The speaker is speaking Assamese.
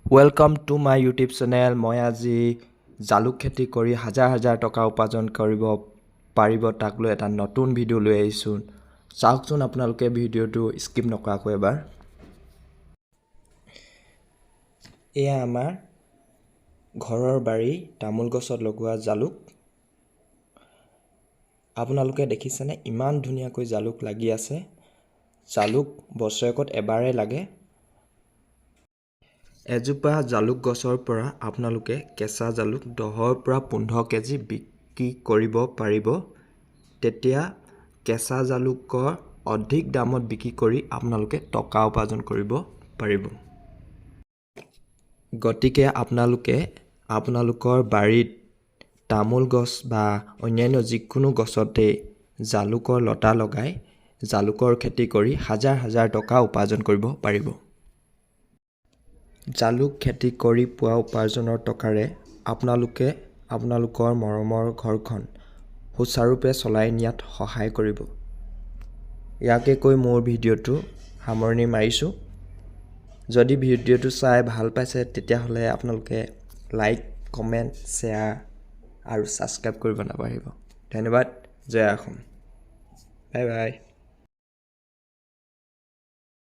Welcome to my YouTube channel. মই আজি জালুক খেতি কৰি হাজাৰ হাজাৰ টকা উপাৰ্জন কৰিব পাৰিব তাক লৈ এটা নতুন ভিডিও লৈ আহিছো চাওকচোন আপোনালোকে ভিডিওটো স্কিপ নকৰাকৈ এবাৰ এয়া আমাৰ ঘৰৰ বাৰী তামোল গছত লগোৱা জালুক আপোনালোকে দেখিছেনে ইমান ধুনীয়াকৈ জালুক লাগি আছে জালুক বছৰেকত এবাৰে লাগে এজোপা জালুক গছৰ পৰা আপোনালোকে কেঁচা জালুক 10 পৰা 15 কেজি বিক্ৰী কৰিব পাৰিব তেতিয়া কেঁচা জালুকৰ অধিক দামত বিক্ৰী কৰি আপোনালোকে টকা উপাৰ্জন কৰিব পাৰিব গতিকে আপোনালোকে আপোনালোকৰ বাৰীত তামোল গছ বা অন্যান্য যিকোনো গছতে জালুকৰ লতা লগাই জালুকৰ খেতি কৰি হাজাৰ হাজাৰ টকা উপাৰ্জন কৰিব পাৰিব জালুক খেতি কৰি পোৱা উপাৰ্জনৰ টকাৰে আপোনালোকে আপোনালোকৰ মৰমৰ ঘৰখন সুচাৰুৰূপে চলাই নিয়াত সহায় কৰিব ইয়াকে কৈ মোৰ ভিডিওটো সামৰণি মাৰিছো যদি ভিডিওটো চাই ভাল পাইছে তেতিয়া হলে আপোনালোকে লাইক কমেন্ট শেয়াৰ আৰু সাবস্ক্ৰাইব কৰিব নাপাহৰিব ধন্যবাদ জয় অসম বাই বাই